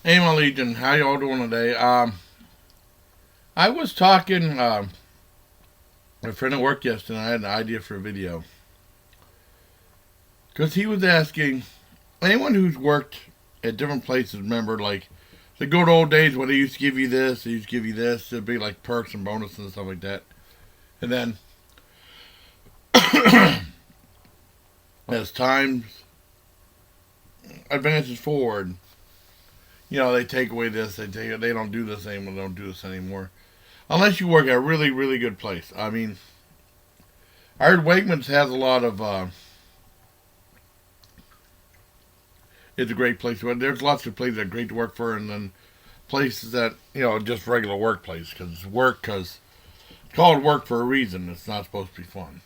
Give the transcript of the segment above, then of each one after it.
Hey, my Legion, how y'all doing today? I was talking with a friend at work yesterday, and I had an idea for a video. Because he was asking, anyone who's worked at different places, remember, like, the good old days when they used to give you this, they used to give you this, there'd be like perks and bonuses and stuff like that. And then, as time advances forward, they take away this, they don't do this anymore, they don't do this anymore. Unless you work at a really, really good place. I mean, I heard Wegmans has a lot of. It's a great place to work. There's lots of places that are great to work for, and then places that just regular workplace because it's work because it's called work for a reason. It's not supposed to be fun.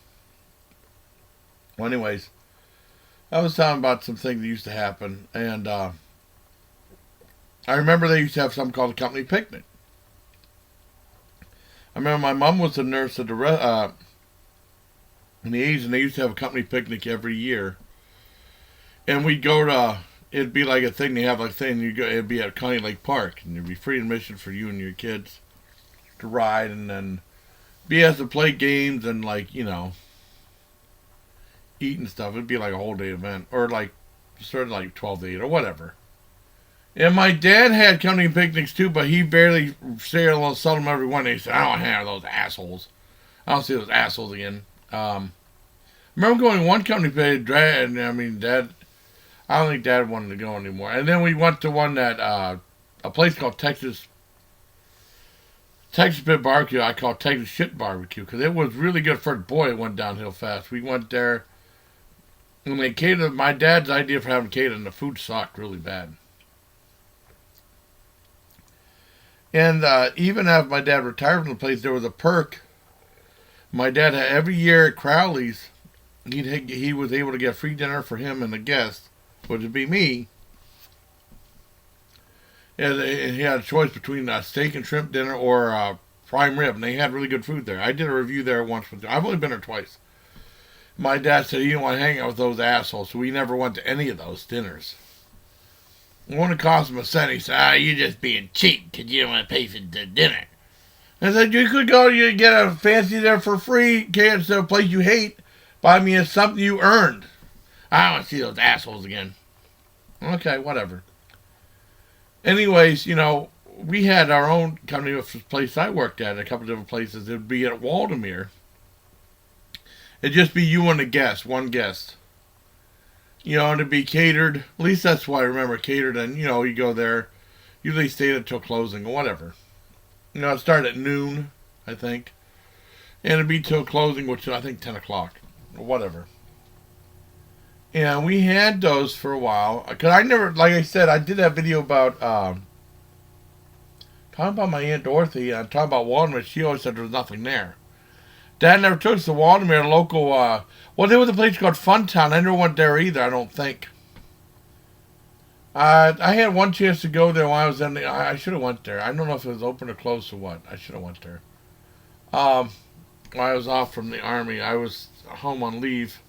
Well, anyways, I was talking about some things that used to happen, and I remember they used to have something called a company picnic. I remember my mom was a nurse at in the 80s, and they used to have a company picnic every year. And we'd go to, it'd be like a thing they have, like saying it'd be at County Lake Park, and there'd be free admission for you and your kids to ride, and then be able to play games and eat and stuff. It'd be like a whole day event, or like started like 12 to 8 or whatever. And my dad had company picnics too, but he barely stayed alone, seldom every one day. He said, "I don't have those assholes. I don't see those assholes again." I remember going to one company picnic, and Dad. I don't think Dad wanted to go anymore. And then we went to one that a place called Texas Pit Barbecue. I call Texas Shit Barbecue because it was really good. For boy, it went downhill fast. We went there, and they catered. My dad's idea for having catered, and the food sucked really bad. And even after my dad retired from the place, there was a perk. My dad had every year at Crowley's, he was able to get free dinner for him and the guests, which would be me. And he had a choice between a steak and shrimp dinner or prime rib, and they had really good food there. I did a review there once. I've only been there twice. My dad said he didn't want to hang out with those assholes, so we never went to any of those dinners. It wouldn't cost him a cent. He said, "You're just being cheap because you don't want to pay for the dinner." I said, "You could go, you get a fancy there for free, instead of a place you hate. Buy me it's something you earned. I don't want to see those assholes again." Okay, whatever. Anyways, we had our own company with the place I worked at, a couple different places. It would be at Waldemere. It'd just be you and a guest, one guest. And it'd be catered. At least that's why I remember catered. And, you go there. Usually stayed until closing or whatever. It started at noon, I think. And it'd be till closing, which is, I think, 10 o'clock. Or whatever. And we had those for a while. Because I never, like I said, I did that video about, talking about my Aunt Dorothy. And talking about Walden. She always said there was nothing there. Dad never took us to Waldemere, local, there was a place called Funtown. I never went there either, I don't think. I had one chance to go there while I was in I should have went there. I don't know if it was open or closed or what. I should have went there. While I was off from the army, I was home on leave.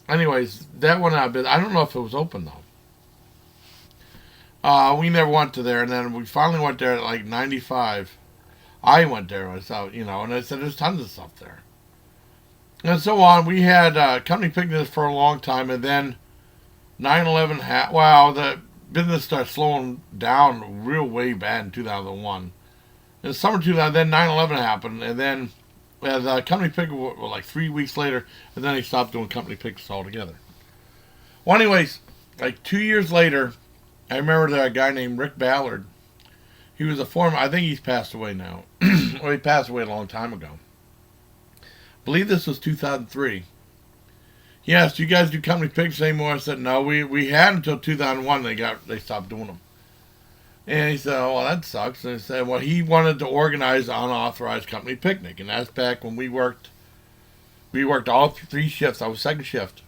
Anyways, that one I don't know if it was open though. We never went to there, and then we finally went there at like 95. I went there myself, and I said there's tons of stuff there. And so on. We had company picnics for a long time, and then 9/11 the business started slowing down real way bad in 2001. In the summer 2000, then 9/11 happened, and then company picnic was like 3 weeks later, and then they stopped doing company picnics altogether. Well, anyways, like 2 years later, I remember that a guy named Rick Ballard. He was a former, I think he's passed away now. Well, he passed away a long time ago. I believe this was 2003. He asked, "Do you guys do company picnics anymore?" I said, "No, we had until 2001. They stopped doing them." And he said, "Oh, well, that sucks." And he said, well, he wanted to organize an unauthorized company picnic. And that's back when we worked all 3 shifts. I was second shift.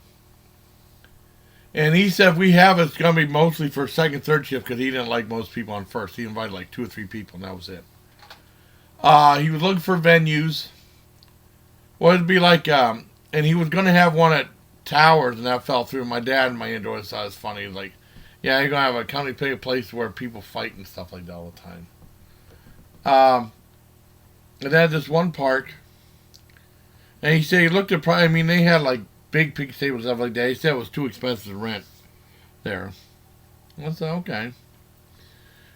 And he said, we have it's going to be mostly for second, third shift because he didn't like most people on first. He invited like 2 or 3 people, and that was it. He was looking for venues. Well, it'd be like, and he was going to have one at Towers, and that fell through. My dad and my Aunt Doris thought it was funny. Like, Yeah, you're gonna have a county picket place where people fight and stuff like that all the time. Um, and they had this one park, and he said he looked at probably. I mean, they had like big picnic tables and stuff like that. He said it was too expensive to rent there. I said okay.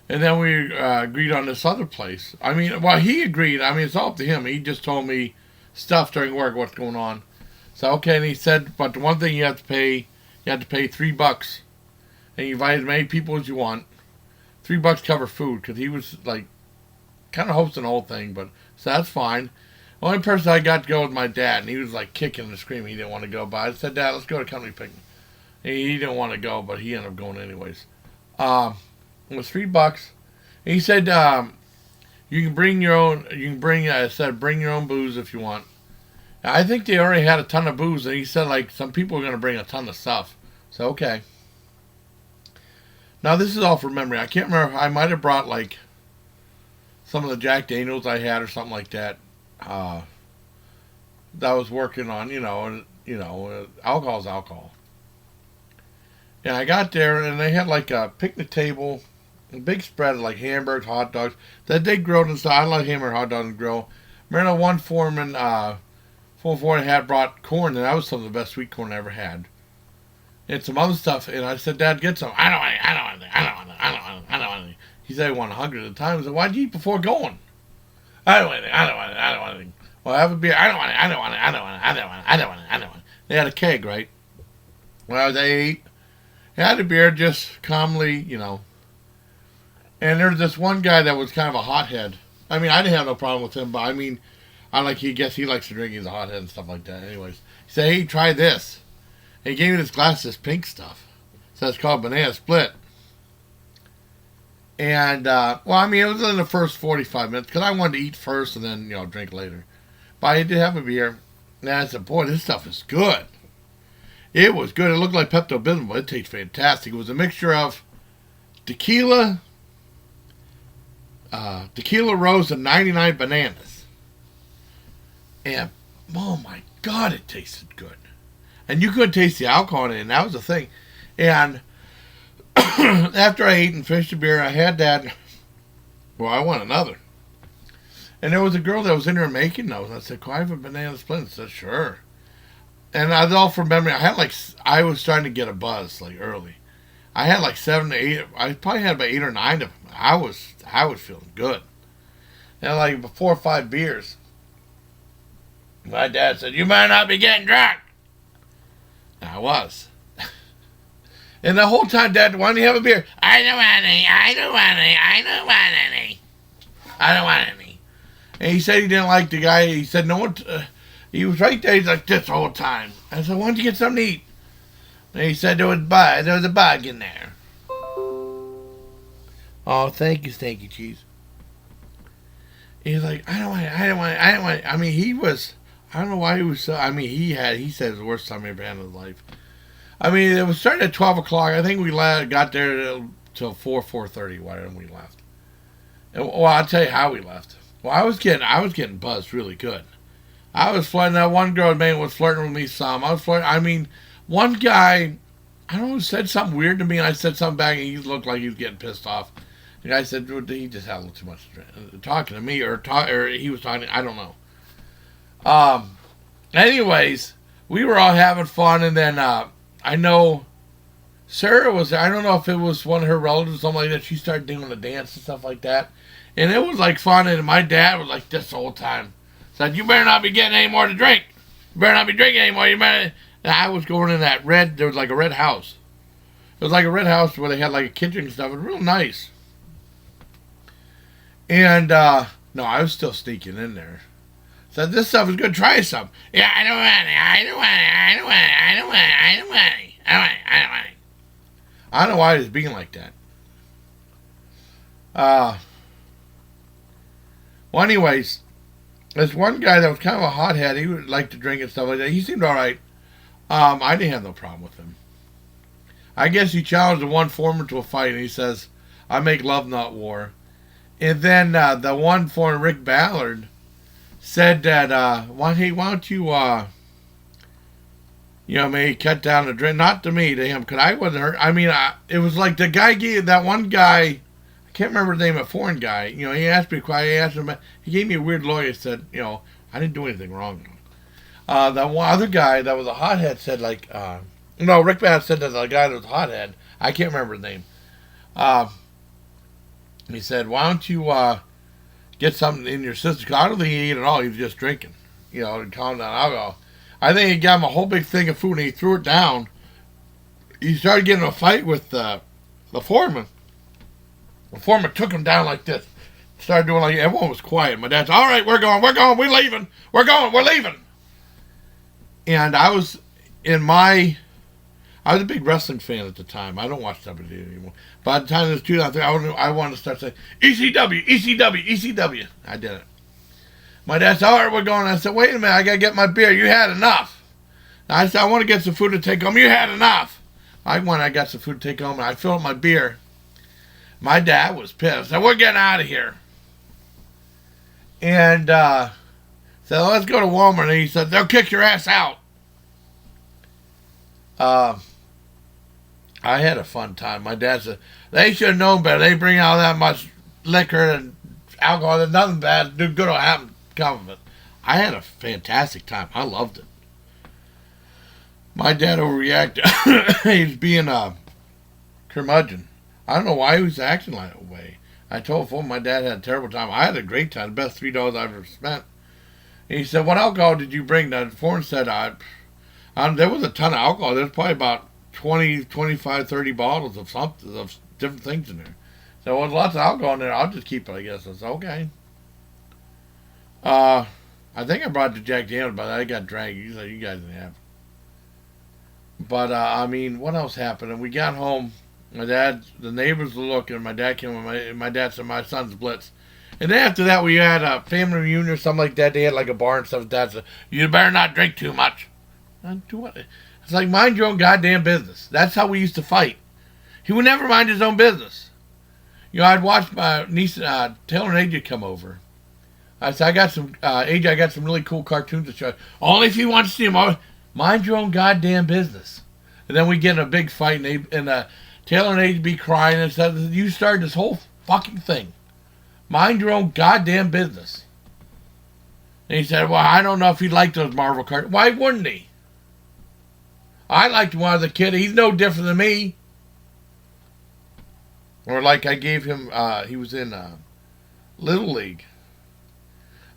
And then we agreed on this other place. I mean, well, he agreed. I mean, it's all up to him. He just told me stuff during work, what's going on. So okay, and he said, but the one thing you have to pay $3, and you invite as many people as you want. $3 cover food because he was like kind of hosting the whole thing, but so that's fine. The only person I got to go was my dad, and he was like kicking and screaming. He didn't want to go, but I said, Dad, let's go to company picnic. And he didn't want to go, but he ended up going anyways. It was $3. And he said, you can bring your own. You can bring. I said, bring your own booze if you want. I think they already had a ton of booze, and he said like some people are going to bring a ton of stuff. So okay. Now this is all from memory. I can't remember. I might have brought like some of the Jack Daniels I had or something like that. That I was working on. Alcohol's alcohol. And I got there, and they had like a picnic table, a big spread of like hamburgers, hot dogs that they grilled and stuff. I like hamburger, hot dogs, and grill. Remember one foreman had brought corn, and that was some of the best sweet corn I ever had. And some other stuff, and I said, Dad, get some. I don't want it. He said he wanted 100 at a time. I said, why'd you eat before going? I don't want it. Well, have a beer. I don't want it. They had a keg, right? Well, they ate. Had a beer just calmly, And there was this one guy that was kind of a hothead. I mean, I didn't have no problem with him, but I mean, he likes to drink. He's a hothead and stuff like that. Anyways, he said, hey, try this. And he gave me this glass, this pink stuff. So it's called Banana Split. And, it was in the first 45 minutes because I wanted to eat first and then, drink later. But I did have a beer. And I said, boy, this stuff is good. It was good. It looked like Pepto-Bismol, but it tastes fantastic. It was a mixture of tequila rose, and 99 bananas. And, oh my God, it tasted good. And you couldn't taste the alcohol in it, and that was the thing. And after I ate and finished the beer, I had that. Well, I want another. And there was a girl that was in there making those. And I said, "Can I have a banana split?" And she said, "Sure." And I was all from memory. I was starting to get a buzz early. I had 7 to 8. I probably had about 8 or 9 of them. I was feeling good. And 4 or 5 beers. My dad said, "You might not be getting drunk." And I was. And the whole time, Dad, why don't you have a beer? I don't want any. And he said he didn't like the guy. He said no one. He was right there. He's like this the whole time. I said, "Why don't you get something to eat?" And he said there was a bug in there. Oh, thank you, cheese. He's like, I don't want it. I mean, he was. I don't know why he was so. I mean, he said it was the worst time he ever had in his life. I mean, it was starting at 12 o'clock. I think we got there till 4:30. Why didn't we left? And, well, I'll tell you how we left. Well, I was getting buzzed really good. I was flirting. That one girl, man, was flirting with me some. I was flirting. I mean, one guy, I don't know, said something weird to me, and I said something back, and he looked like he was getting pissed off. The guy said, he just had a little too much talking to me, or he was talking. I don't know. Anyways, we were all having fun, and then I know Sarah was there. I don't know if it was one of her relatives or something like that. She started doing a dance and stuff like that. And it was fun, and my dad was like this the whole time. Said, "You better not be getting any more to drink. You better not be drinking anymore. You better..." And I was going in that red, there was a red house. It was a red house where they had a kitchen and stuff. It was real nice. And, no, I was still sneaking in there. Said, "This stuff is good. Try some." "Yeah, I don't want it. I don't know why he was being like that. Well, anyways, this one guy that was kind of a hothead, he would like to drink and stuff like that. He seemed all right. I didn't have no problem with him. I guess he challenged the one foreman to a fight, and he says, "I make love, not war." And then the one foreman, Rick Ballard, said that, why don't you You know, may cut down the drink. Not to me, to him, because I wasn't hurt. I mean, it was like the guy gave that one guy. I can't remember the name of a foreign guy. You know, he asked me quiet. He asked him. He gave me a weird look. He said, you know, I didn't do anything wrong. That one other guy that was a hothead said like, no, Rick Bass said that the guy that was a hothead. I can't remember his name. Uh, he said, why don't you get something in your system? Because I don't think he ate it all. He was just drinking. You know, to calm down alcohol. I think he got him a whole big thing of food and he threw it down. He started getting in a fight with the foreman. The foreman took him down like this. Started doing like, everyone was quiet. My dad's, all right, we're going, we're leaving. We're going, we're leaving. And I was I was a big wrestling fan at the time. I don't watch WWE anymore. By the time it was 2003, I wanted to start saying, ECW, ECW, ECW. I did it. My dad said, all right, we're going. I said, wait a minute, I got to get my beer. You had enough. I said, I want to get some food to take home. You had enough. I got some food to take home, and I filled up my beer. My dad was pissed. I said, we're getting out of here. And said, let's go to Walmart. And he said, they'll kick your ass out. I had a fun time. My dad said, they should have known better. They bring out that much liquor and alcohol. There's nothing bad. Good will happen come of it. I had a fantastic time. I loved it. My dad overreacted. He was being a curmudgeon. I don't know why he was acting that way. I told him my dad had a terrible time. I had a great time. The best $3 I've ever spent. And he said, what alcohol did you bring? The foreign said, there was a ton of alcohol. There's probably about 20, 25, 30 bottles of something, of different things in there. So there was lots of alcohol in there. I'll just keep it, I guess. I said, okay. I think I brought the Jack Daniels, but I got drank. You guys didn't have. But, I mean, what else happened? And we got home. The neighbors were looking. My dad came and my dad said, my son's blitz. And then after that, we had a family reunion or something like that. They had like a bar and stuff. Dad said, you better not drink too much. Not too much. It's like, mind your own goddamn business. That's how we used to fight. He would never mind his own business. You know, I'd watch my niece, Taylor and AJ come over. I said, I got some really cool cartoons to show. Only if you want to see them. Mind your own goddamn business. And then we get in a big fight, and Taylor and AJ be crying and said, you started this whole fucking thing. Mind your own goddamn business. And he said, well, I don't know if he liked those Marvel cartoons. Why wouldn't he? I liked one as a kid. He's no different than me. Or like I gave him, he was in Little League.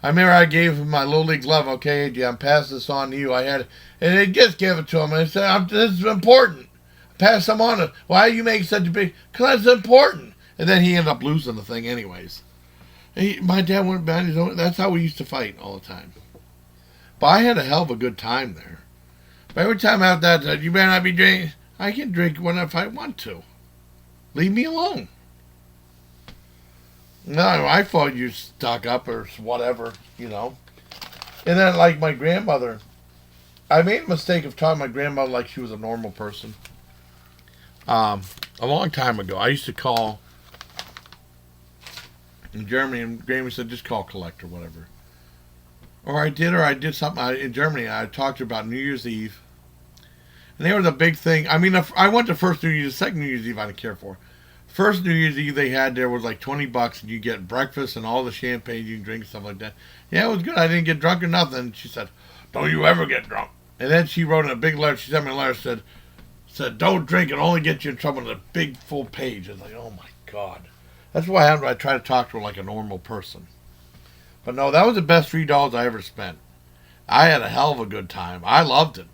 I remember I gave him my Little League glove. Okay, AJ, I'm passing this on to you. And they just gave it to him. And I said, this is important. Pass them on. Why you make such a big, because it's important. And then he ended up losing the thing anyways. My dad went back his own. That's how we used to fight all the time. But I had a hell of a good time there. But every time after that, said, you better not be drinking. I can drink if I want to. Leave me alone. No, I thought you stuck up or whatever, you know. And then, like my grandmother, I made a mistake of telling my grandmother like she was a normal person. A long time ago, I used to call in Germany, and Grammy said, just call collect or whatever. Or I did something in Germany. I talked to her about New Year's Eve. And there was a big thing. I mean, I went to first New Year's, second New Year's Eve I didn't care for. First New Year's Eve they had there was like $20 and you get breakfast and all the champagne you can drink, stuff like that. Yeah, it was good. I didn't get drunk or nothing. She said, don't you ever get drunk. And then she wrote in a big letter, she sent me a letter, said don't drink, it only gets you in trouble in a big full page. It's like, oh my God. That's what happened when I try to talk to her like a normal person. But no, that was the best $3 I ever spent. I had a hell of a good time. I loved it.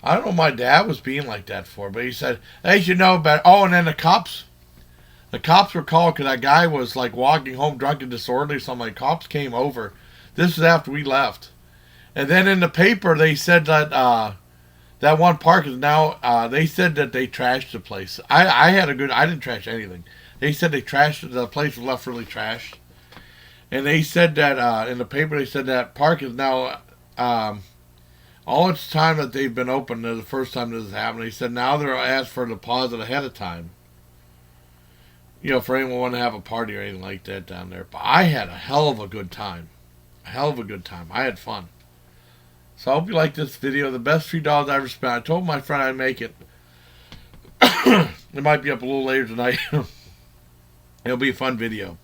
I don't know what my dad was being like that for, but he said, they should know better. Oh, and then the cops were called because that guy was like walking home drunk and disorderly. So my cops came over. This was after we left. And then in the paper, they said that that one park is now, they said that they trashed the place. I didn't trash anything. They said the place was left really trashed. And they said that, in the paper, they said that park is now, all its time that they've been open, the first time this has happened, they said now they're asked for a deposit ahead of time. You know, for anyone want to have a party or anything like that down there. But I had a hell of a good time. A hell of a good time. I had fun. So I hope you like this video. The best $3 I ever spent. I told my friend I'd make it. It might be up a little later tonight. It'll be a fun video.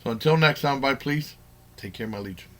So until next time, bye please. Take care, my legion.